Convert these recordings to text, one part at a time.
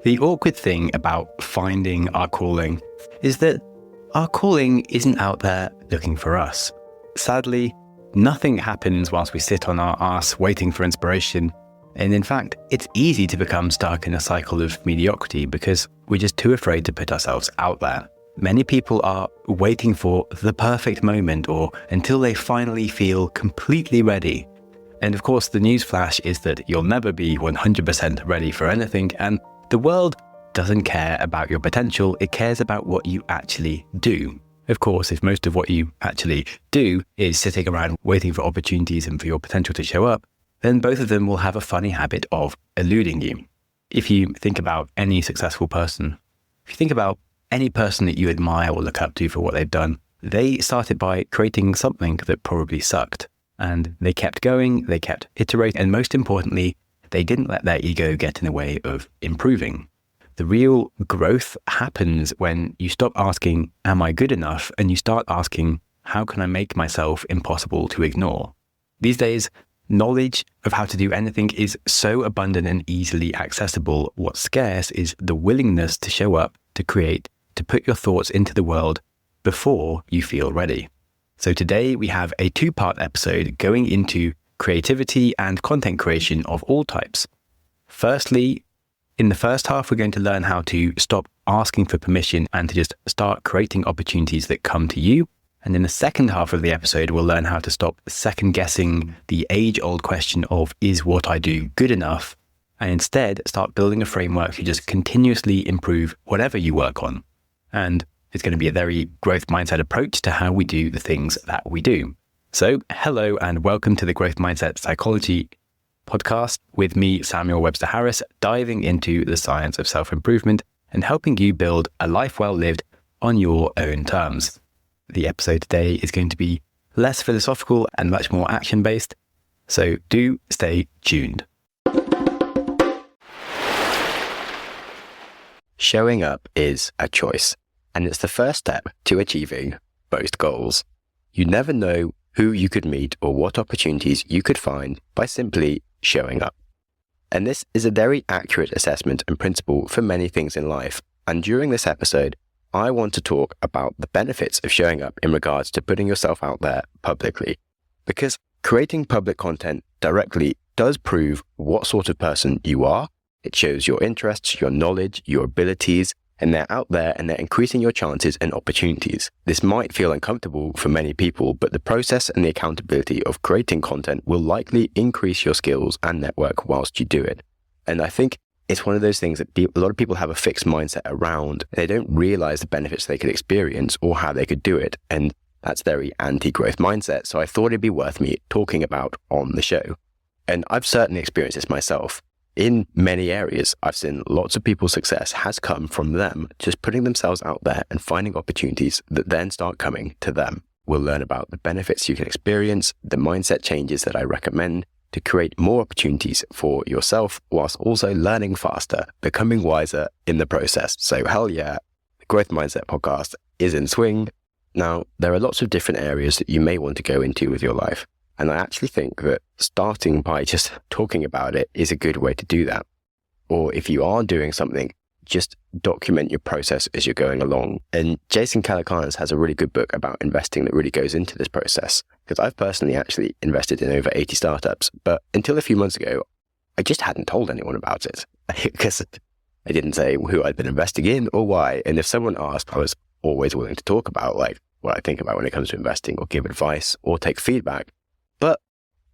The awkward thing about finding our calling is that our calling isn't out there looking for us. Sadly, nothing happens whilst we sit on our arse waiting for inspiration. And in fact, it's easy to become stuck in a cycle of mediocrity because we're just too afraid to put ourselves out there. Many people are waiting for the perfect moment or until they finally feel completely ready. And of course, the newsflash is that you'll never be 100% ready for anything, and the world doesn't care about your potential, it cares about what you actually do. Of course, if most of what you actually do is sitting around waiting for opportunities and for your potential to show up, then both of them will have a funny habit of eluding you. If you think about any successful person, if you think about any person that you admire or look up to for what they've done, they started by creating something that probably sucked. And they kept going, they kept iterating, and most importantly, they didn't let their ego get in the way of improving. The real growth happens when you stop asking, am I good enough? And you start asking, how can I make myself impossible to ignore? These days, knowledge of how to do anything is so abundant and easily accessible. What's scarce is the willingness to show up, to create, to put your thoughts into the world before you feel ready. So today we have a 2-part episode going into creativity and content creation of all types. Firstly, in the first half, we're going to learn how to stop asking for permission and to just start creating opportunities that come to you. And in the second half of the episode, we'll learn how to stop second guessing the age-old question of, is what I do good enough? And instead start building a framework to just continuously improve whatever you work on. And it's going to be a very growth mindset approach to how we do the things that we do. So hello and welcome to the Growth Mindset Psychology podcast with me, Samuel Webster Harris, diving into the science of self-improvement and helping you build a life well lived on your own terms. The episode today is going to be less philosophical and much more action-based, so do stay tuned. Showing up is a choice, and it's the first step to achieving most goals. You never know who you could meet or what opportunities you could find by simply showing up. And this is a very accurate assessment and principle for many things in life. And during this episode, I want to talk about the benefits of showing up in regards to putting yourself out there publicly. Because creating public content directly does prove what sort of person you are. It shows your interests, your knowledge, your abilities, and they're out there and they're increasing your chances and opportunities. This might feel uncomfortable for many people, but the process and the accountability of creating content will likely increase your skills and network whilst you do it. And I think it's one of those things that a lot of people have a fixed mindset around. They don't realize the benefits they could experience or how they could do it. And that's very anti-growth mindset. So I thought it'd be worth me talking about on the show. And I've certainly experienced this myself. In many areas, I've seen lots of people's success has come from them just putting themselves out there and finding opportunities that then start coming to them. We'll learn about the benefits you can experience, the mindset changes that I recommend to create more opportunities for yourself whilst also learning faster, becoming wiser in the process. So hell yeah, the Growth Mindset podcast is in swing. Now, there are lots of different areas that you may want to go into with your life. And I actually think that starting by just talking about it is a good way to do that. Or if you are doing something, just document your process as you're going along. And Jason Calacanis has a really good book about investing that really goes into this process. Because I've personally actually invested in over 80 startups. But until a few months ago, I just hadn't told anyone about it. Because I didn't say who I'd been investing in or why. And if someone asked, I was always willing to talk about like what I think about when it comes to investing or give advice or take feedback. But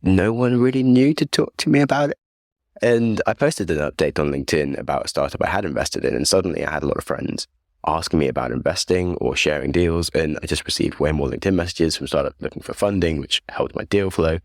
no one really knew to talk to me about it. And I posted an update on LinkedIn about a startup I had invested in, and suddenly I had a lot of friends asking me about investing or sharing deals, and I just received way more LinkedIn messages from startups looking for funding, which helped my deal flow.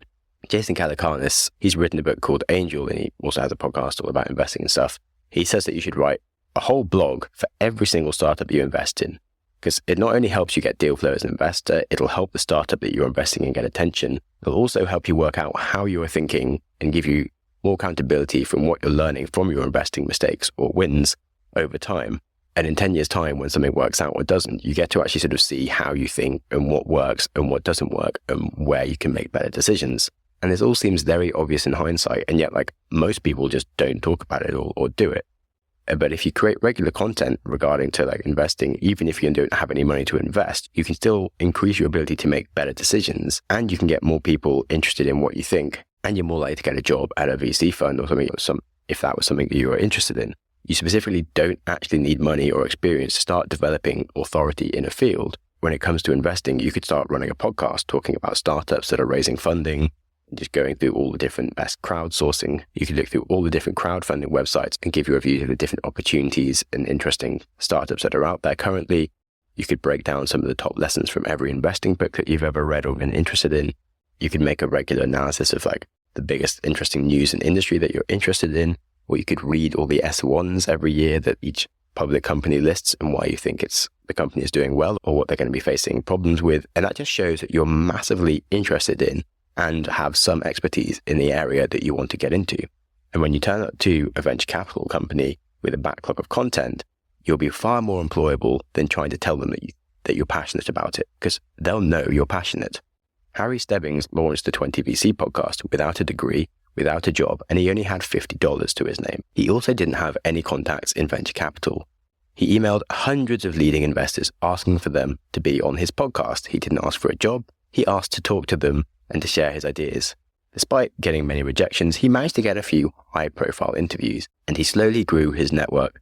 Jason Calacanis, he's written a book called Angel, and he also has a podcast all about investing and stuff. He says that you should write a whole blog for every single startup you invest in. Because it not only helps you get deal flow as an investor, it'll help the startup that you're investing in get attention. It'll also help you work out how you are thinking and give you more accountability from what you're learning from your investing mistakes or wins over time. And in 10 years' time, when something works out or doesn't, you get to actually sort of see how you think and what works and what doesn't work and where you can make better decisions. And this all seems very obvious in hindsight. And yet, like, most people just don't talk about it or do it. But if you create regular content regarding to like investing, even if you don't have any money to invest, you can still increase your ability to make better decisions, and you can get more people interested in what you think, and you're more likely to get a job at a VC fund or something, if that was something that you were interested in. You specifically don't actually need money or experience to start developing authority in a field. When it comes to investing, you could start running a podcast talking about startups that are raising funding, just going through all the different best crowdsourcing. You could look through all the different crowdfunding websites and give your reviews of the different opportunities and interesting startups that are out there currently. You could break down some of the top lessons from every investing book that you've ever read or been interested in. You could make a regular analysis of like the biggest interesting news and industry that you're interested in, or you could read all the S1s every year that each public company lists and why you think the company is doing well or what they're going to be facing problems with. And that just shows that you're massively interested in and have some expertise in the area that you want to get into. And when you turn up to a venture capital company with a backlog of content, you'll be far more employable than trying to tell them that you're passionate about it, because they'll know you're passionate. Harry Stebbings launched the 20 VC podcast without a degree, without a job, and he only had $50 to his name. He also didn't have any contacts in venture capital. He emailed hundreds of leading investors asking for them to be on his podcast. He didn't ask for a job. He asked to talk to them and to share his ideas. Despite getting many rejections, he managed to get a few high-profile interviews, and he slowly grew his network.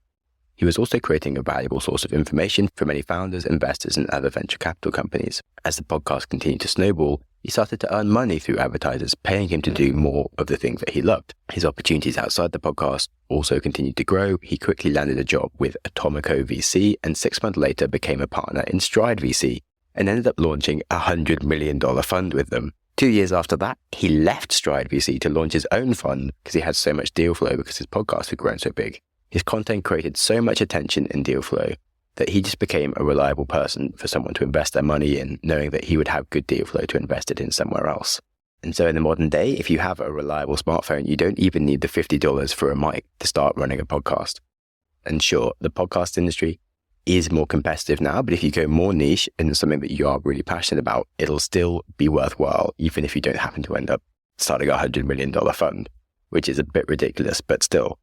He was also creating a valuable source of information for many founders, investors, and other venture capital companies. As the podcast continued to snowball, he started to earn money through advertisers paying him to do more of the things that he loved. His opportunities outside the podcast also continued to grow. He quickly landed a job with Atomico VC and 6 months later became a partner in Stride VC and ended up launching a $100 million fund with them. 2 years after that, he left Stride VC to launch his own fund because he had so much deal flow because his podcast had grown so big. His content created so much attention and deal flow that he just became a reliable person for someone to invest their money in, knowing that he would have good deal flow to invest it in somewhere else. And so in the modern day, if you have a reliable smartphone, you don't even need the $50 for a mic to start running a podcast. And sure, the podcast industry is more competitive now, but if you go more niche and something that you are really passionate about, it'll still be worthwhile, even if you don't happen to end up starting a $100 million fund, which is a bit ridiculous, but still.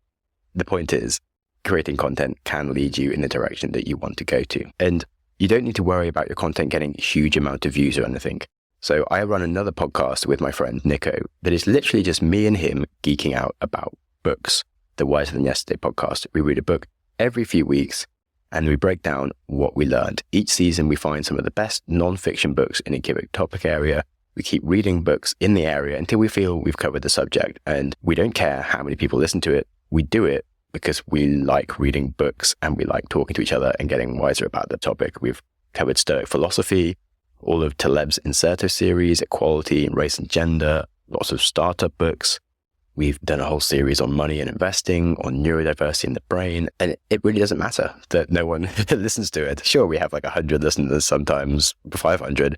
The point is, creating content can lead you in the direction that you want to go to. And you don't need to worry about your content getting a huge amount of views or anything. So I run another podcast with my friend Nico that is literally just me and him geeking out about books. The Wiser Than Yesterday podcast. We read a book every few weeks and we break down what we learned. Each season we find some of the best non-fiction books in a given topic area. We keep reading books in the area until we feel we've covered the subject, and we don't care how many people listen to it. We do it because we like reading books and we like talking to each other and getting wiser about the topic. We've covered Stoic philosophy, all of Taleb's Inserto series, equality and race and gender, lots of startup books. We've done a whole series on money and investing, on neurodiversity in the brain, and it really doesn't matter that no one listens to it. Sure, we have like 100 listeners, sometimes 500,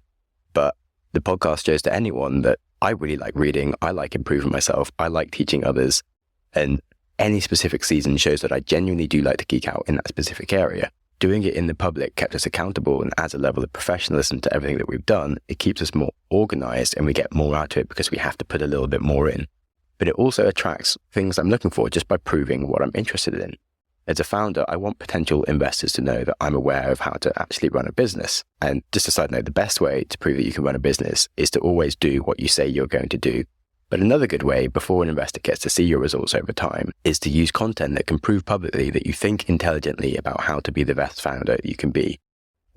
but the podcast shows to anyone that I really like reading, I like improving myself, I like teaching others, and any specific season shows that I genuinely do like to geek out in that specific area. Doing it in the public kept us accountable and adds a level of professionalism to everything that we've done. It keeps us more organized and we get more out of it because we have to put a little bit more in. But it also attracts things I'm looking for just by proving what I'm interested in. As a founder, I want potential investors to know that I'm aware of how to actually run a business. And just a side note, the best way to prove that you can run a business is to always do what you say you're going to do. But another good way, before an investor gets to see your results over time, is to use content that can prove publicly that you think intelligently about how to be the best founder you can be.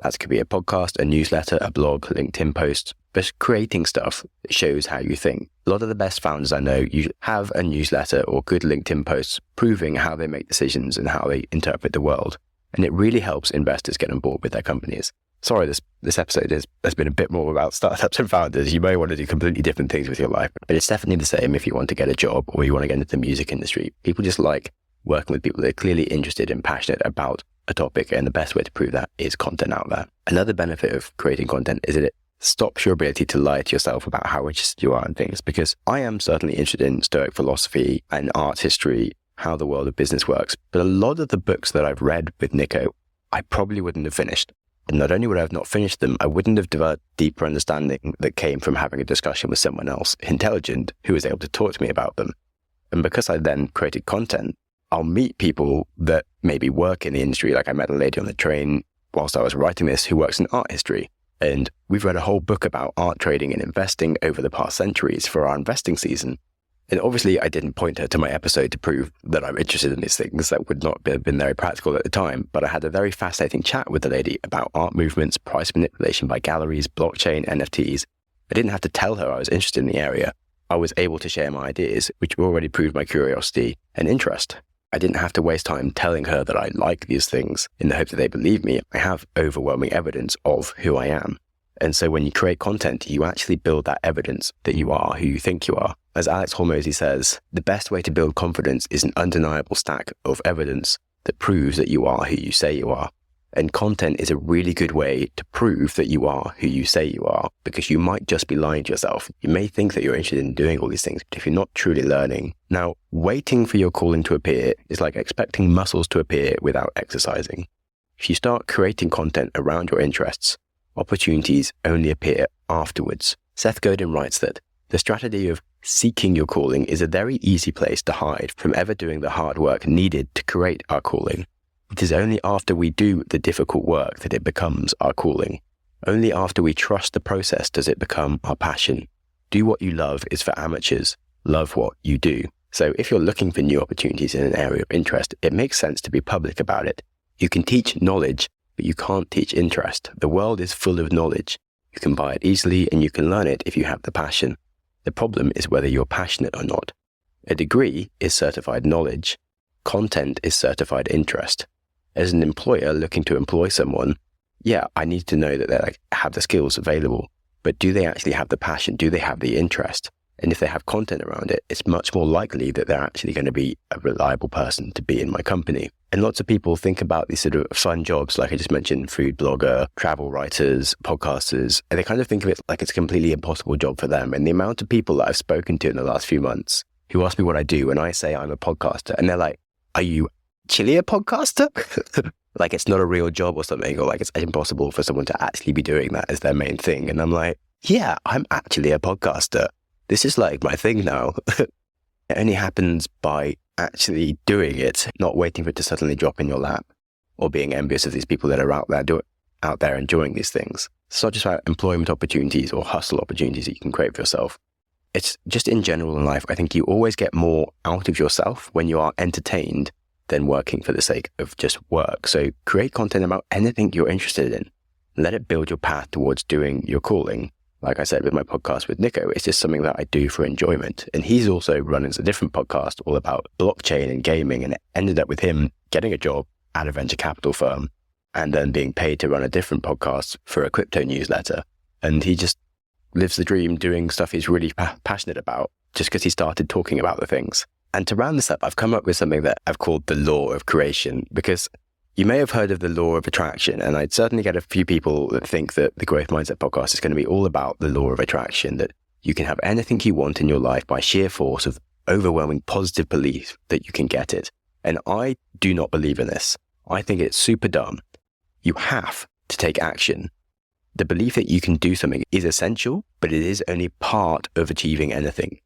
That could be a podcast, a newsletter, a blog, LinkedIn post, but creating stuff that shows how you think. A lot of the best founders I know have a newsletter or good LinkedIn posts proving how they make decisions and how they interpret the world. And it really helps investors get on board with their companies. Sorry, this episode has been a bit more about startups and founders. You may want to do completely different things with your life, but it's definitely the same if you want to get a job or you want to get into the music industry. People just like working with people that are clearly interested and passionate about a topic, and the best way to prove that is content out there. Another benefit of creating content is that it stops your ability to lie to yourself about how interested you are in things, because I am certainly interested in Stoic philosophy and art history, how the world of business works, but a lot of the books that I've read with Nico, I probably wouldn't have finished. And not only would I have not finished them, I wouldn't have developed deeper understanding that came from having a discussion with someone else intelligent who was able to talk to me about them. And because I then created content, I'll meet people that maybe work in the industry. Like I met a lady on the train whilst I was writing this who works in art history. And we've read a whole book about art trading and investing over the past centuries for our investing season. And obviously I didn't point her to my episode to prove that I'm interested in these things. That would not have been very practical at the time. But I had a very fascinating chat with the lady about art movements, price manipulation by galleries, blockchain, NFTs. I didn't have to tell her I was interested in the area. I was able to share my ideas, which already proved my curiosity and interest. I didn't have to waste time telling her that I like these things in the hope that they believe me. I have overwhelming evidence of who I am. And so when you create content, you actually build that evidence that you are who you think you are. As Alex Hormozy says, the best way to build confidence is an undeniable stack of evidence that proves that you are who you say you are. And content is a really good way to prove that you are who you say you are, because you might just be lying to yourself. You may think that you're interested in doing all these things, but if you're not truly learning. Now, waiting for your calling to appear is like expecting muscles to appear without exercising. If you start creating content around your interests, opportunities only appear afterwards. Seth Godin writes that the strategy of seeking your calling is a very easy place to hide from ever doing the hard work needed to create our calling. It is only after we do the difficult work that it becomes our calling. Only after we trust the process does it become our passion. Do what you love is for amateurs. Love what you do. So if you're looking for new opportunities in an area of interest, it makes sense to be public about it. You can teach knowledge, but you can't teach interest. The world is full of knowledge. You can buy it easily and you can learn it if you have the passion. The problem is whether you're passionate or not. A degree is certified knowledge. Content is certified interest. As an employer looking to employ someone, yeah, I need to know that they have the skills available, but do they actually have the passion? Do they have the interest? And if they have content around it, it's much more likely that they're actually going to be a reliable person to be in my company. And lots of people think about these sort of fun jobs, like I just mentioned, food blogger, travel writers, podcasters, and they kind of think of it like it's a completely impossible job for them. And the amount of people that I've spoken to in the last few months who ask me what I do, and I say I'm a podcaster, and they're like, are you actually a podcaster? Like it's not a real job or something, or like it's impossible for someone to actually be doing that as their main thing. And I'm like, yeah, I'm actually a podcaster. This is like my thing now. It only happens by actually doing it, not waiting for it to suddenly drop in your lap, or being envious of these people that are out there enjoying these things. It's not just about employment opportunities or hustle opportunities that you can create for yourself. It's just in general in life. I think you always get more out of yourself when you are entertained than working for the sake of just work. So create content about anything you're interested in. Let it build your path towards doing your calling. Like I said with my podcast with Nico, it's just something that I do for enjoyment. And he's also running a different podcast all about blockchain and gaming. And it ended up with him getting a job at a venture capital firm and then being paid to run a different podcast for a crypto newsletter. And he just lives the dream doing stuff he's really passionate about just because he started talking about the things. And to round this up, I've come up with something that I've called the law of creation, because you may have heard of the law of attraction, and I'd certainly get a few people that think that the Growth Mindset podcast is going to be all about the law of attraction, that you can have anything you want in your life by sheer force of overwhelming positive belief that you can get it. And I do not believe in this. I think it's super dumb. You have to take action. The belief that you can do something is essential, but it is only part of achieving anything.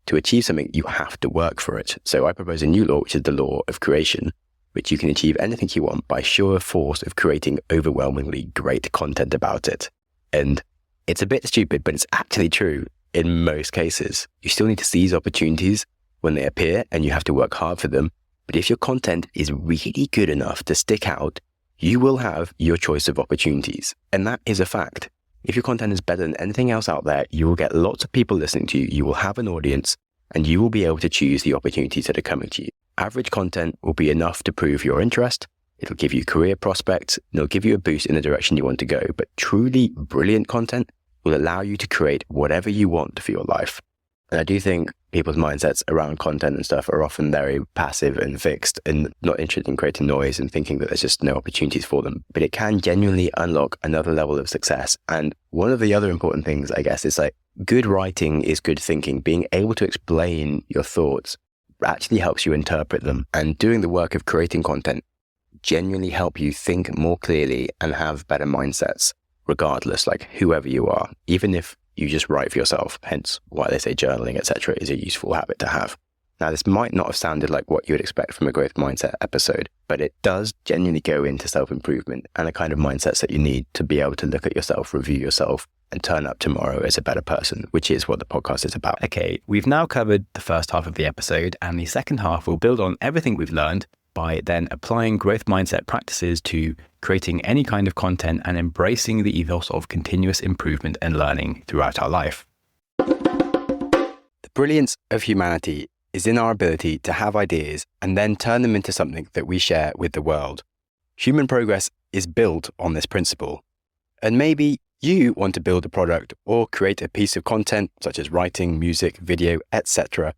To achieve something, you have to work for it. So I propose a new law, which is the law of creation, which you can achieve anything you want by sheer force of creating overwhelmingly great content about it. And it's a bit stupid, but it's actually true in most cases. You still need to seize opportunities when they appear, and you have to work hard for them. But if your content is really good enough to stick out, you will have your choice of opportunities. And that is a fact. If your content is better than anything else out there, you will get lots of people listening to you, you will have an audience, and you will be able to choose the opportunities that are coming to you. Average content will be enough to prove your interest. It'll give you career prospects, and it'll give you a boost in the direction you want to go. But truly brilliant content will allow you to create whatever you want for your life. And I do think people's mindsets around content and stuff are often very passive and fixed and not interested in creating noise and thinking that there's just no opportunities for them. But it can genuinely unlock another level of success. And one of the other important things, I guess, is like good writing is good thinking. Being able to explain your thoughts actually helps you interpret them. And doing the work of creating content genuinely help you think more clearly and have better mindsets, regardless, like whoever you are, even if you just write for yourself, hence why they say journaling, etc., is a useful habit to have. Now, this might not have sounded like what you would expect from a growth mindset episode, but it does genuinely go into self-improvement and the kind of mindsets that you need to be able to look at yourself, review yourself, and turn up tomorrow as a better person, which is what the podcast is about. Okay, we've now covered the first half of the episode, and the second half will build on everything we've learned by then applying growth mindset practices to creating any kind of content and embracing the ethos of continuous improvement and learning throughout our life. The brilliance of humanity is in our ability to have ideas and then turn them into something that we share with the world. Human progress is built on this principle. And maybe you want to build a product or create a piece of content such as writing, music, video, etc.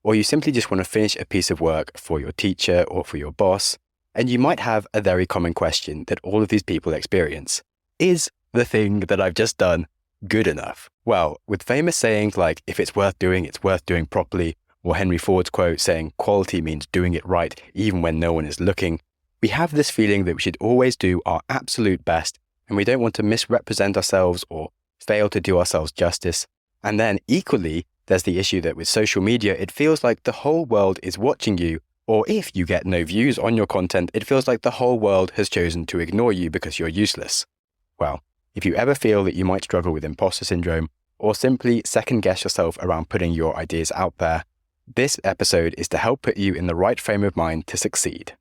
Or you simply just want to finish a piece of work for your teacher or for your boss, and you might have a very common question that all of these people experience. Is the thing that I've just done good enough? Well, with famous sayings like, if it's worth doing properly, or Henry Ford's quote saying quality means doing it right even when no one is looking, we have this feeling that we should always do our absolute best, and we don't want to misrepresent ourselves or fail to do ourselves justice. And then equally, there's the issue that with social media, it feels like the whole world is watching you, or if you get no views on your content, it feels like the whole world has chosen to ignore you because you're useless. Well, if you ever feel that you might struggle with imposter syndrome, or simply second guess yourself around putting your ideas out there, this episode is to help put you in the right frame of mind to succeed.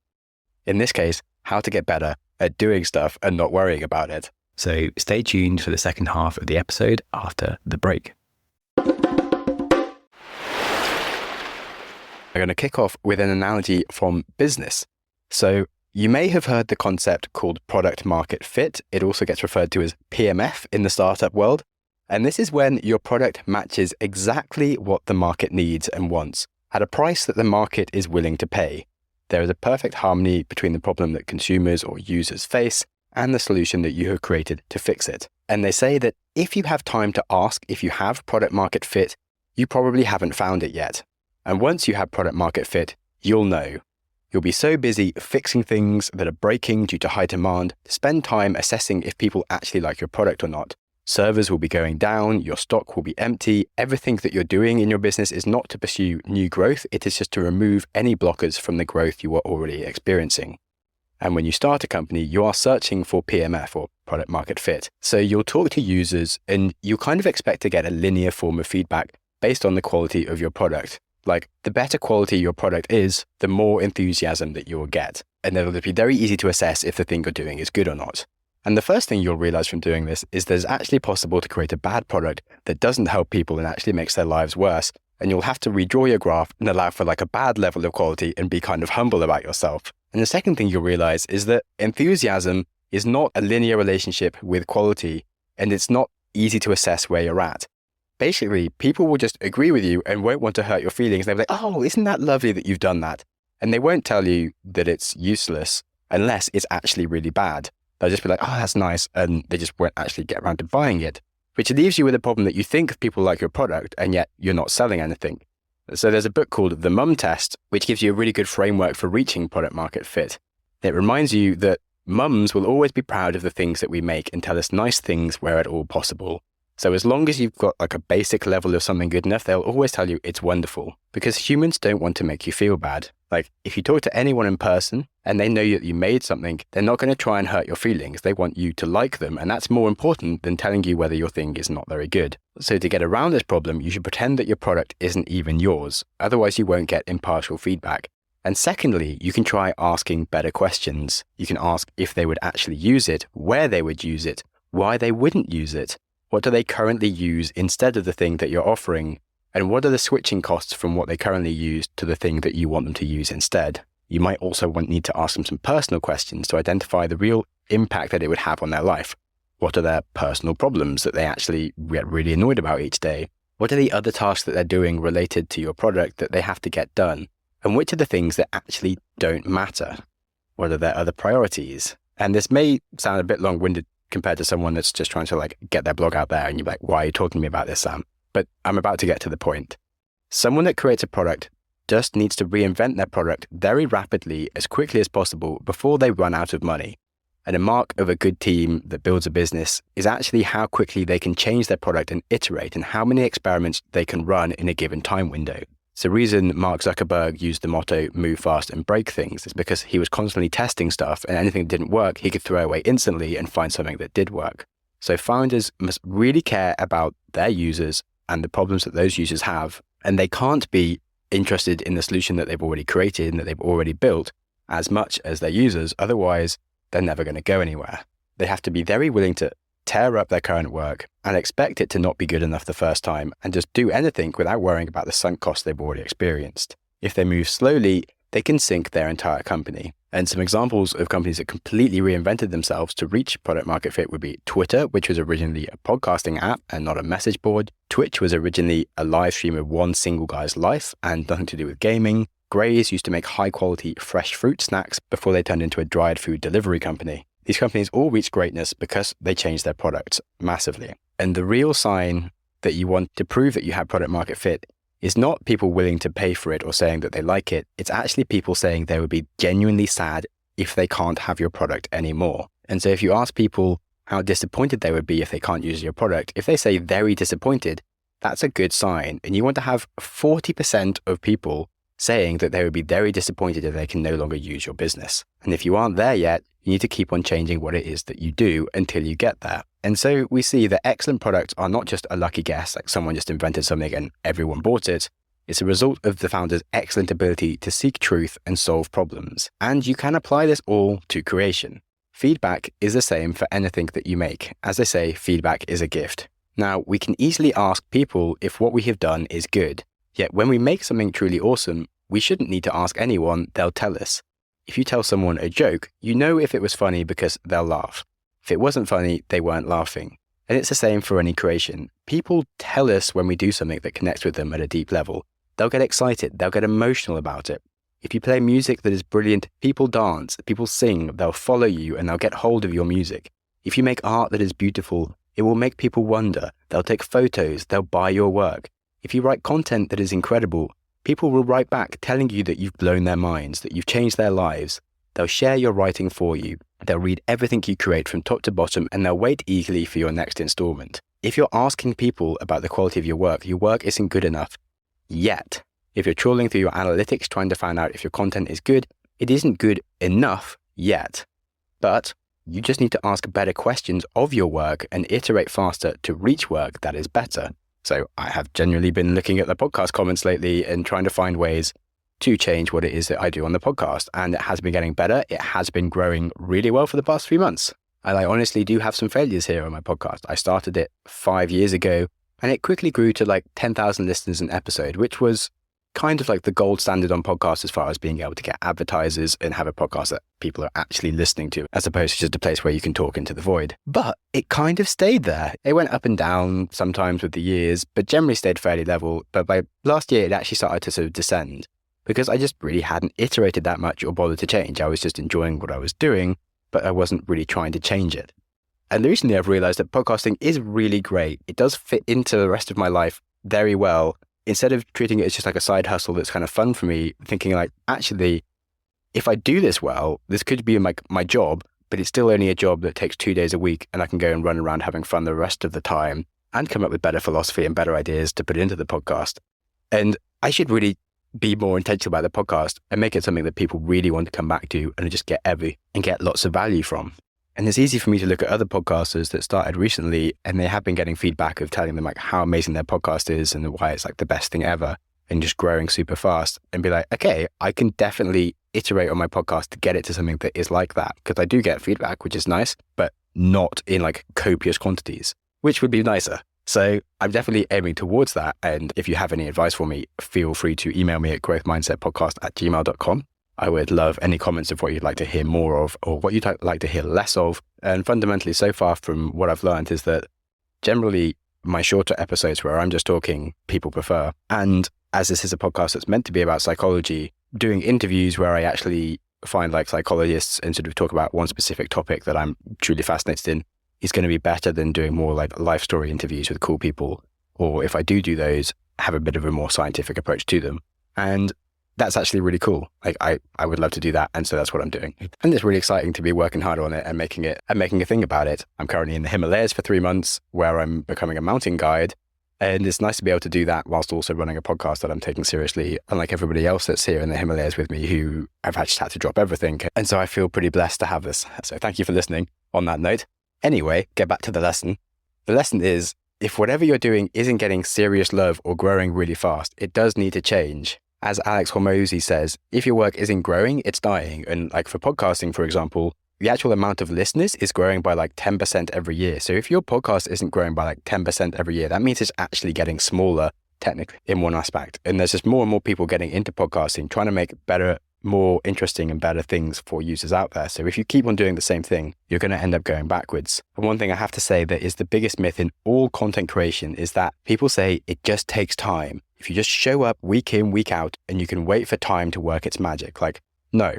In this case, how to get better at doing stuff and not worrying about it. So stay tuned for the second half of the episode after the break. I'm going to kick off with an analogy from business. So you may have heard the concept called product market fit. It also gets referred to as PMF in the startup world. And this is when your product matches exactly what the market needs and wants at a price that the market is willing to pay. There is a perfect harmony between the problem that consumers or users face and the solution that you have created to fix it. And they say that if you have time to ask if you have product market fit, you probably haven't found it yet. And once you have product market fit, you'll know. You'll be so busy fixing things that are breaking due to high demand to spend time assessing if people actually like your product or not. Servers will be going down, your stock will be empty. Everything that you're doing in your business is not to pursue new growth, it is just to remove any blockers from the growth you are already experiencing. And when you start a company, you are searching for PMF or product market fit. So you'll talk to users and you kind of expect to get a linear form of feedback based on the quality of your product. Like, the better quality your product is, the more enthusiasm that you will get. And it'll be very easy to assess if the thing you're doing is good or not. And the first thing you'll realize from doing this is there's actually possible to create a bad product that doesn't help people and actually makes their lives worse. And you'll have to redraw your graph and allow for like a bad level of quality and be kind of humble about yourself. And the second thing you'll realize is that enthusiasm is not a linear relationship with quality, and it's not easy to assess where you're at. Basically, people will just agree with you and won't want to hurt your feelings. They'll be like, oh, isn't that lovely that you've done that? And they won't tell you that it's useless unless it's actually really bad. They'll just be like, oh, that's nice. And they just won't actually get around to buying it, which leaves you with a problem that you think people like your product and yet you're not selling anything. So there's a book called The Mum Test, which gives you a really good framework for reaching product market fit. It reminds you that mums will always be proud of the things that we make and tell us nice things where at all possible. So as long as you've got like a basic level of something good enough, they'll always tell you it's wonderful, because humans don't want to make you feel bad. Like, if you talk to anyone in person and they know that you made something, they're not going to try and hurt your feelings. They want you to like them. And that's more important than telling you whether your thing is not very good. So to get around this problem, you should pretend that your product isn't even yours. Otherwise, you won't get impartial feedback. And secondly, you can try asking better questions. You can ask if they would actually use it, where they would use it, why they wouldn't use it. What do they currently use instead of the thing that you're offering? And what are the switching costs from what they currently use to the thing that you want them to use instead? You might also need to ask them some personal questions to identify the real impact that it would have on their life. What are their personal problems that they actually get really annoyed about each day? What are the other tasks that they're doing related to your product that they have to get done? And which are the things that actually don't matter? What are their other priorities? And this may sound a bit long-winded compared to someone that's just trying to like get their blog out there and you're like, why are you talking to me about this, Sam? But I'm about to get to the point. Someone that creates a product just needs to reinvent their product very rapidly, as quickly as possible, before they run out of money. And a mark of a good team that builds a business is actually how quickly they can change their product and iterate, and how many experiments they can run in a given time window. It's the reason Mark Zuckerberg used the motto, move fast and break things. It's because he was constantly testing stuff, and anything that didn't work, he could throw away instantly and find something that did work. So founders must really care about their users and the problems that those users have, and they can't be interested in the solution that they've already created and that they've already built as much as their users. Otherwise, they're never going to go anywhere. They have to be very willing to tear up their current work and expect it to not be good enough the first time and just do anything without worrying about the sunk costs they've already experienced. If they move slowly, they can sink their entire company. And some examples of companies that completely reinvented themselves to reach product market fit would be Twitter, which was originally a podcasting app and not a message board. Twitch was originally a live stream of one single guy's life and nothing to do with gaming. Graze used to make high quality fresh fruit snacks before they turned into a dried food delivery company. These companies all reached greatness because they changed their products massively. And the real sign that you want to prove that you have product market fit is not people willing to pay for it or saying that they like it. It's actually people saying they would be genuinely sad if they can't have your product anymore. And so if you ask people how disappointed they would be if they can't use your product, if they say very disappointed, that's a good sign. And you want to have 40% of people saying that they would be very disappointed if they can no longer use your business. And if you aren't there yet, you need to keep on changing what it is that you do until you get there. And so we see that excellent products are not just a lucky guess, like someone just invented something and everyone bought it. It's a result of the founder's excellent ability to seek truth and solve problems. And you can apply this all to creation. Feedback is the same for anything that you make. As they say, feedback is a gift. Now, we can easily ask people if what we have done is good. Yet when we make something truly awesome, we shouldn't need to ask anyone, they'll tell us. If you tell someone a joke, you know if it was funny because they'll laugh. If it wasn't funny, they weren't laughing. And it's the same for any creation. People tell us when we do something that connects with them at a deep level. They'll get excited, they'll get emotional about it. If you play music that is brilliant, people dance, people sing, they'll follow you and they'll get hold of your music. If you make art that is beautiful, it will make people wonder. They'll take photos, they'll buy your work. If you write content that is incredible, people will write back telling you that you've blown their minds, that you've changed their lives. They'll share your writing for you. They'll read everything you create from top to bottom, and they'll wait eagerly for your next installment. If you're asking people about the quality of your work isn't good enough yet. If you're trawling through your analytics trying to find out if your content is good, it isn't good enough yet. But you just need to ask better questions of your work and iterate faster to reach work that is better. So I have genuinely been looking at the podcast comments lately and trying to find ways to change what it is that I do on the podcast. And it has been getting better. It has been growing really well for the past 3 months. And I honestly do have some failures here on my podcast. I started it 5 years ago and it quickly grew to like 10,000 listeners an episode, which was kind of like the gold standard on podcasts as far as being able to get advertisers and have a podcast that people are actually listening to, as opposed to just a place where you can talk into the void. But it kind of stayed there. It went up and down sometimes with the years, but generally stayed fairly level. But by last year, it actually started to sort of descend because I just really hadn't iterated that much or bothered to change. I was just enjoying what I was doing, but I wasn't really trying to change it. And recently I've realized that podcasting is really great. It does fit into the rest of my life very well. Instead of treating it as just like a side hustle that's kind of fun for me, thinking like, actually, if I do this well, this could be my job, but it's still only a job that takes 2 days a week and I can go and run around having fun the rest of the time and come up with better philosophy and better ideas to put into the podcast. And I should really be more intentional about the podcast and make it something that people really want to come back to and just get lots of value from. And it's easy for me to look at other podcasters that started recently and they have been getting feedback of telling them like how amazing their podcast is and why it's like the best thing ever and just growing super fast and be like, okay, I can definitely iterate on my podcast to get it to something that is like that. Because I do get feedback, which is nice, but not in like copious quantities, which would be nicer. So I'm definitely aiming towards that. And if you have any advice for me, feel free to email me at growthmindsetpodcast@gmail.com. I would love any comments of what you'd like to hear more of or what you'd like to hear less of. And fundamentally, so far from what I've learned is that generally my shorter episodes where I'm just talking, people prefer. And as this is a podcast that's meant to be about psychology, doing interviews where I actually find like psychologists and sort of talk about one specific topic that I'm truly fascinated in is going to be better than doing more like life story interviews with cool people. Or if I do those, have a bit of a more scientific approach to them. And that's actually really cool. Like I would love to do that. And so that's what I'm doing. And it's really exciting to be working hard on it and making a thing about it. I'm currently in the Himalayas for 3 months where I'm becoming a mountain guide. And it's nice to be able to do that whilst also running a podcast that I'm taking seriously, unlike everybody else that's here in the Himalayas with me who I've actually had to drop everything. And so I feel pretty blessed to have this. So thank you for listening on that note. Anyway, get back to the lesson. The lesson is, if whatever you're doing isn't getting serious love or growing really fast, it does need to change. As Alex Hormozy says, if your work isn't growing, it's dying. And like for podcasting, for example, the actual amount of listeners is growing by like 10% every year. So if your podcast isn't growing by like 10% every year, that means it's actually getting smaller technically in one aspect. And there's just more and more people getting into podcasting, trying to make better, more interesting and better things for users out there. So if you keep on doing the same thing, you're going to end up going backwards. And one thing I have to say that is the biggest myth in all content creation is that people say it just takes time. If you just show up week in, week out, and you can wait for time to work its magic. Like, no.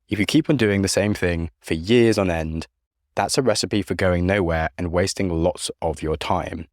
If you keep on doing the same thing for years on end, that's a recipe for going nowhere and wasting lots of your time.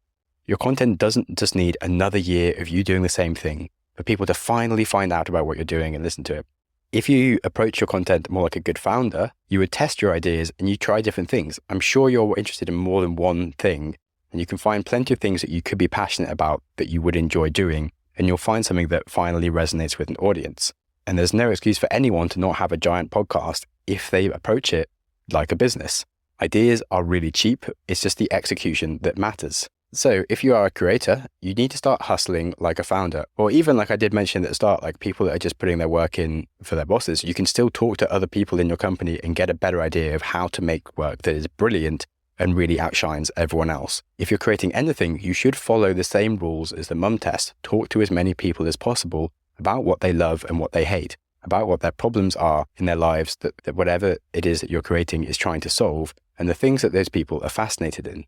Your content doesn't just need another year of you doing the same thing for people to finally find out about what you're doing and listen to it. If you approach your content more like a good founder, you would test your ideas and you try different things. I'm sure you're interested in more than one thing, and you can find plenty of things that you could be passionate about that you would enjoy doing, and you'll find something that finally resonates with an audience. And there's no excuse for anyone to not have a giant podcast if they approach it like a business. Ideas are really cheap. It's just the execution that matters. So if you are a creator, you need to start hustling like a founder, or even like I did mention at the start, like people that are just putting their work in for their bosses. You can still talk to other people in your company and get a better idea of how to make work that is brilliant and really outshines everyone else. If you're creating anything, you should follow the same rules as the mum test. Talk to as many people as possible about what they love and what they hate, about what their problems are in their lives, that whatever it is that you're creating is trying to solve, and the things that those people are fascinated in.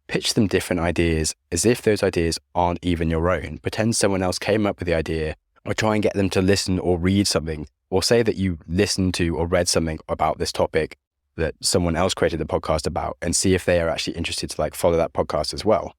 Pitch them different ideas as if those ideas aren't even your own. Pretend someone else came up with the idea, or try and get them to listen or read something, or say that you listened to or read something about this topic that someone else created a podcast about, and see if they are actually interested to like follow that podcast as well,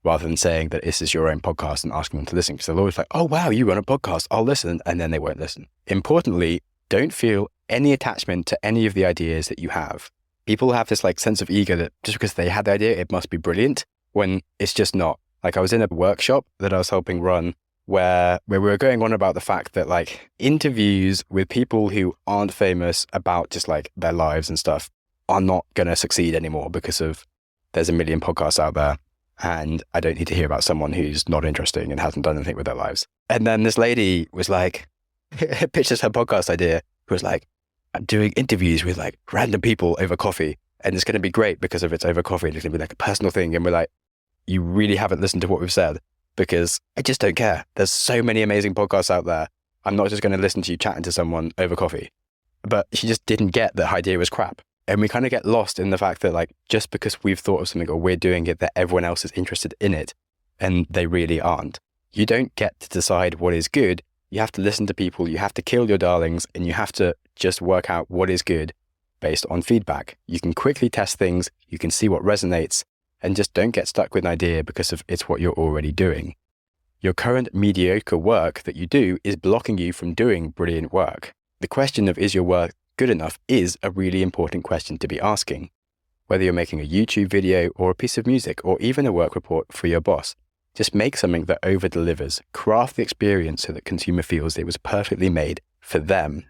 rather than saying that this is your own podcast and asking them to listen, because they're always like, oh wow, you run a podcast, I'll listen, and then they won't listen. Importantly, don't feel any attachment to any of the ideas that you have. People have this like sense of ego that just because they had the idea, it must be brilliant, when it's just not. Like I was in a workshop that I was helping run where we were going on about the fact that like interviews with people who aren't famous about just like their lives and stuff are not going to succeed anymore because of there's a million podcasts out there. And I don't need to hear about someone who's not interesting and hasn't done anything with their lives. And then this lady was like, pitched us her podcast idea, who was like, I'm doing interviews with like random people over coffee, and it's going to be great because of it's over coffee. It's going to be like a personal thing. And we're like, you really haven't listened to what we've said, because I just don't care. There's so many amazing podcasts out there. I'm not just going to listen to you chatting to someone over coffee. But she just didn't get that her idea was crap. And we kind of get lost in the fact that like, just because we've thought of something or we're doing it, that everyone else is interested in it, and they really aren't. You don't get to decide what is good. You have to listen to people. You have to kill your darlings, and you have to just work out what is good based on feedback. You can quickly test things. You can see what resonates, and just don't get stuck with an idea because of it's what you're already doing. Your current mediocre work that you do is blocking you from doing brilliant work. The question of is your work good enough is a really important question to be asking. Whether you're making a YouTube video or a piece of music or even a work report for your boss, just make something that over-delivers. Craft the experience so that consumer feels it was perfectly made for them.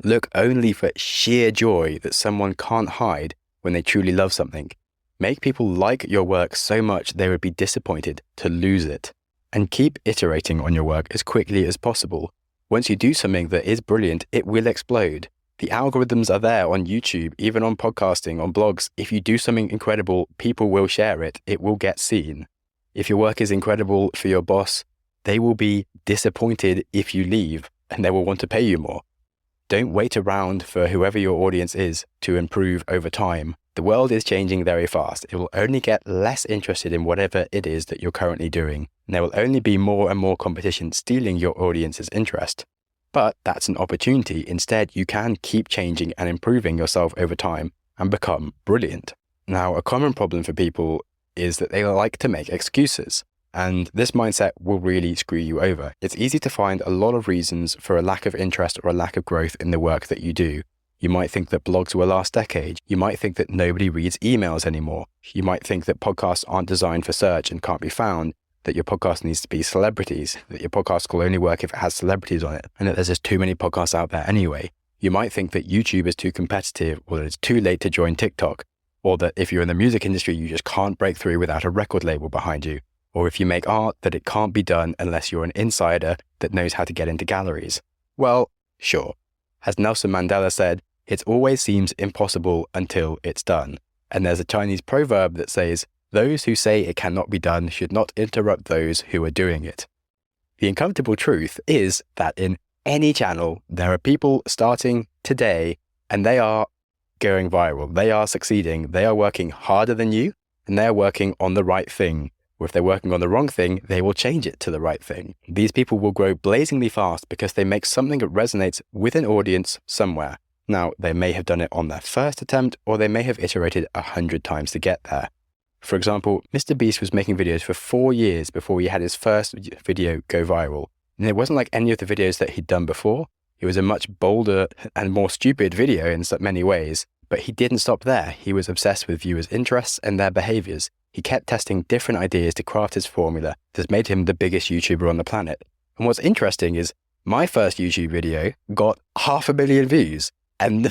Look only for sheer joy that someone can't hide when they truly love something. Make people like your work so much they would be disappointed to lose it. And keep iterating on your work as quickly as possible. Once you do something that is brilliant, it will explode. The algorithms are there on YouTube, even on podcasting, on blogs. If you do something incredible, people will share it. It will get seen. If your work is incredible for your boss, they will be disappointed if you leave, and they will want to pay you more. Don't wait around for whoever your audience is to improve over time. The world is changing very fast. It will only get less interested in whatever it is that you're currently doing. And there will only be more and more competition stealing your audience's interest. But that's an opportunity. Instead, you can keep changing and improving yourself over time and become brilliant. Now, a common problem for people is that they like to make excuses. And this mindset will really screw you over. It's easy to find a lot of reasons for a lack of interest or a lack of growth in the work that you do. You might think that blogs were last decade. You might think that nobody reads emails anymore. You might think that podcasts aren't designed for search and can't be found. that your podcast needs to be celebrities, that your podcast will only work if it has celebrities on it, and that there's just too many podcasts out there anyway. You might think that YouTube is too competitive, or that it's too late to join TikTok, or that if you're in the music industry, you just can't break through without a record label behind you, or if you make art, that it can't be done unless you're an insider that knows how to get into galleries. Well, sure. As Nelson Mandela said, it always seems impossible until it's done. And there's a Chinese proverb that says, those who say it cannot be done should not interrupt those who are doing it. The uncomfortable truth is that in any channel, there are people starting today and they are going viral. They are succeeding. They are working harder than you and they are working on the right thing. Or if they're working on the wrong thing, they will change it to the right thing. These people will grow blazingly fast because they make something that resonates with an audience somewhere. Now, they may have done it on their first attempt, or they may have iterated 100 times to get there. For example, Mr. Beast was making videos for 4 years before he had his first video go viral. And it wasn't like any of the videos that he'd done before. It was a much bolder and more stupid video in so many ways, but he didn't stop there. He was obsessed with viewers' interests and their behaviors. He kept testing different ideas to craft his formula that made him the biggest YouTuber on the planet. And what's interesting is my first YouTube video got 500,000 views. And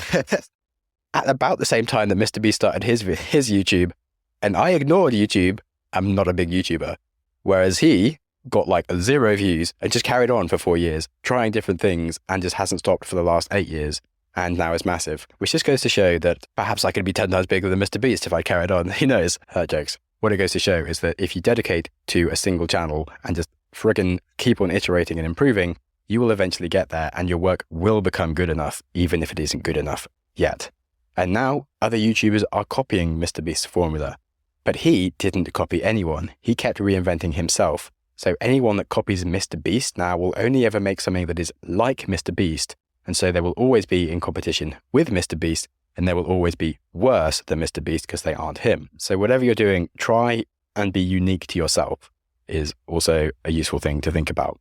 at about the same time that Mr. Beast started his YouTube, and I ignored YouTube, I'm not a big YouTuber, whereas he got like 0 views and just carried on for 4 years, trying different things and just hasn't stopped for the last 8 years. And now is massive, which just goes to show that perhaps I could be 10 times bigger than Mr. Beast if I carried on. Who knows? Jokes. What it goes to show is that if you dedicate to a single channel and just friggin' keep on iterating and improving, you will eventually get there and your work will become good enough, even if it isn't good enough yet. And now other YouTubers are copying Mr. Beast's formula, but he didn't copy anyone. He kept reinventing himself. So anyone that copies Mr. Beast now will only ever make something that is like Mr. Beast. And so they will always be in competition with Mr. Beast, and they will always be worse than Mr. Beast because they aren't him. So whatever you're doing, try and be unique to yourself is also a useful thing to think about.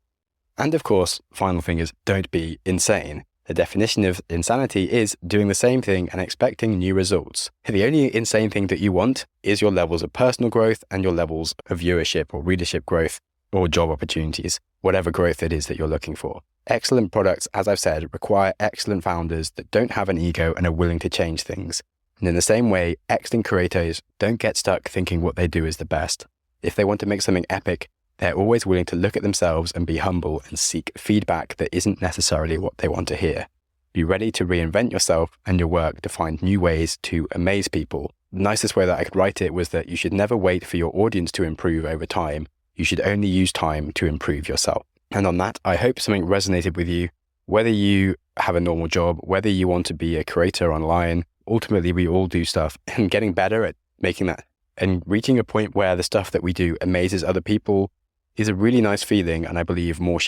And of course, final thing is don't be insane. The definition of insanity is doing the same thing and expecting new results. The only insane thing that you want is your levels of personal growth and your levels of viewership or readership growth or job opportunities, whatever growth it is that you're looking for. Excellent products, as I've said, require excellent founders that don't have an ego and are willing to change things. And in the same way, excellent creators don't get stuck thinking what they do is the best. If they want to make something epic, they're always willing to look at themselves and be humble and seek feedback that isn't necessarily what they want to hear. Be ready to reinvent yourself and your work to find new ways to amaze people. The nicest way that I could write it was that you should never wait for your audience to improve over time. You should only use time to improve yourself. And on that, I hope something resonated with you. Whether you have a normal job, whether you want to be a creator online, ultimately we all do stuff, and getting better at making that and reaching a point where the stuff that we do amazes other people is a really nice feeling. And I believe more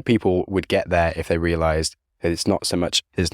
people would get there if they realized that it's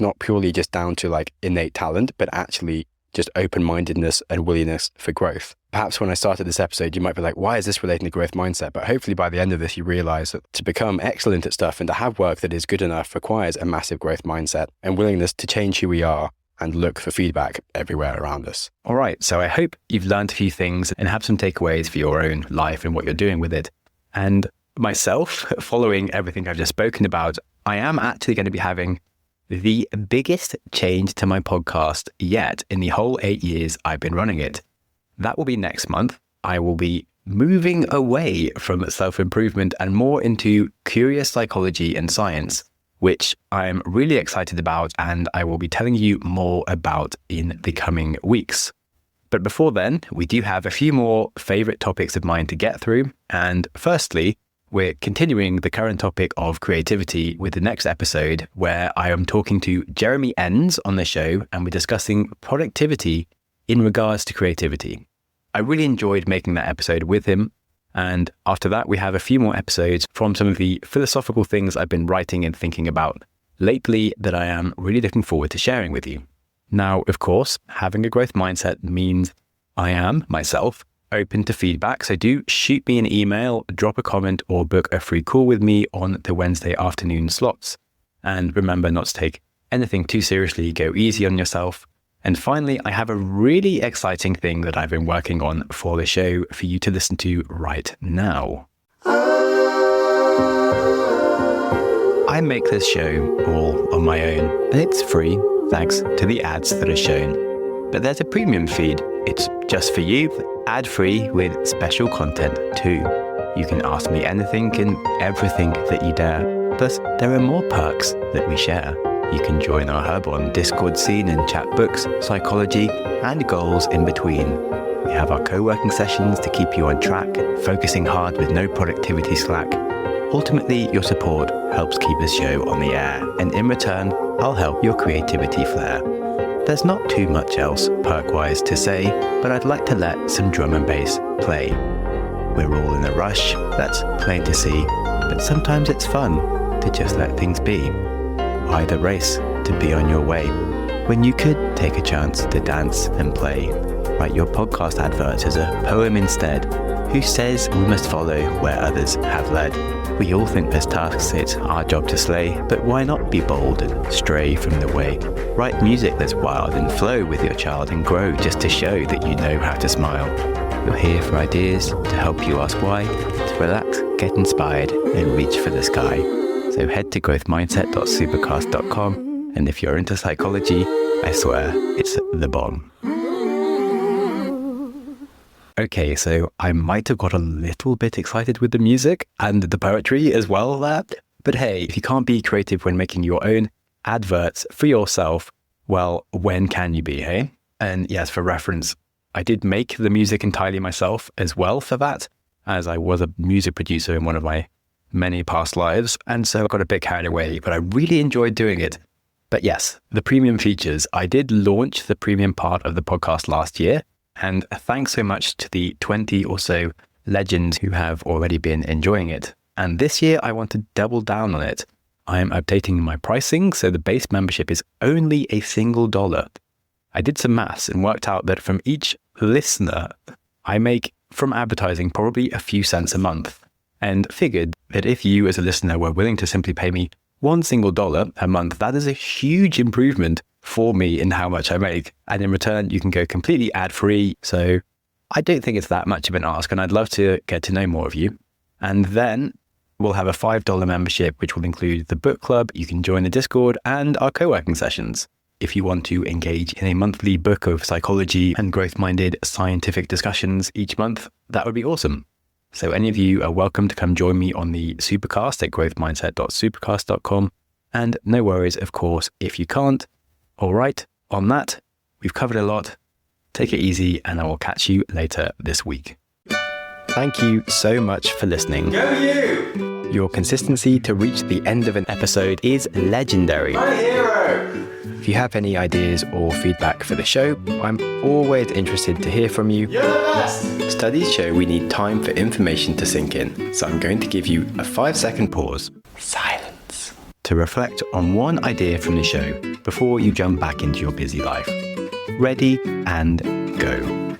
not purely just down to like innate talent, but actually just open-mindedness and willingness for growth. Perhaps when I started this episode, you might be like, why is this relating to growth mindset? But hopefully by the end of this, you realize that to become excellent at stuff and to have work that is good enough requires a massive growth mindset and willingness to change who we are and look for feedback everywhere around us. All right. So I hope you've learned a few things and have some takeaways for your own life and what you're doing with it. And myself, following everything I've just spoken about, I am actually going to be having the biggest change to my podcast yet in the whole 8 years I've been running it. That will be next month. I will be moving away from self-improvement and more into curious psychology and science, which I'm really excited about and I will be telling you more about in the coming weeks. But before then, we do have a few more favorite topics of mine to get through. And firstly, we're continuing the current topic of creativity with the next episode where I am talking to Jeremy Enns on the show and we're discussing productivity in regards to creativity. I really enjoyed making that episode with him. And after that, we have a few more episodes from some of the philosophical things I've been writing and thinking about lately that I am really looking forward to sharing with you. Now, of course, having a growth mindset means I am, myself, open to feedback. So do shoot me an email, drop a comment, or book a free call with me on the Wednesday afternoon slots. And remember not to take anything too seriously, go easy on yourself. And finally, I have a really exciting thing that I've been working on for the show for you to listen to right now. I make this show all on my own, and it's free thanks to the ads that are shown. But there's a premium feed. It's just for you, ad-free with special content too. You can ask me anything and everything that you dare. Plus, there are more perks that we share. You can join our hub on Discord scene and chat books, psychology, and goals in between. We have our co-working sessions to keep you on track, focusing hard with no productivity slack. Ultimately, your support helps keep this show on the air, and in return, I'll help your creativity flare. There's not too much else perk-wise to say, but I'd like to let some drum and bass play. We're all in a rush, that's plain to see, but sometimes it's fun to just let things be. Why the race to be on your way, when you could take a chance to dance and play? Write your podcast adverts as a poem instead. Who says we must follow where others have led? We all think there's tasks it's our job to slay, but why not be bold and stray from the way? Write music that's wild and flow with your child and grow just to show that you know how to smile. You're here for ideas to help you ask why, to relax, get inspired, and reach for the sky. So head to growthmindset.supercast.com, and if you're into psychology, I swear it's the bomb. Okay, so I might have got a little bit excited with the music and the poetry as well there. But hey, if you can't be creative when making your own adverts for yourself, well, when can you be, hey? And yes, for reference, I did make the music entirely myself as well for that, as I was a music producer in one of my many past lives. And so I got a bit carried away, but I really enjoyed doing it. But yes, the premium features. I did launch the premium part of the podcast last year. And thanks so much to the 20 or so legends who have already been enjoying it. And this year, I want to double down on it. I am updating my pricing, so the base membership is only $1. I did some maths and worked out that from each listener, I make from advertising probably a few cents a month. And figured that if you as a listener were willing to simply pay me $1 a month, that is a huge improvement for me in how much I make. And in return, you can go completely ad-free. So I don't think it's that much of an ask, and I'd love to get to know more of you. And then we'll have a $5 membership, which will include the book club. You can join the Discord and our co-working sessions. If you want to engage in a monthly book of psychology and growth-minded scientific discussions each month, that would be awesome. So any of you are welcome to come join me on the Supercast at growthmindset.supercast.com. And no worries, of course, if you can't. All right, on that, we've covered a lot. Take it easy, and I will catch you later this week. Thank you so much for listening. Go you! Your consistency to reach the end of an episode is legendary. My hero! If you have any ideas or feedback for the show, I'm always interested to hear from you. You're the best! Studies show we need time for information to sink in, so I'm going to give you a 5-second pause. Silence. To reflect on one idea from the show before you jump back into your busy life. Ready and go.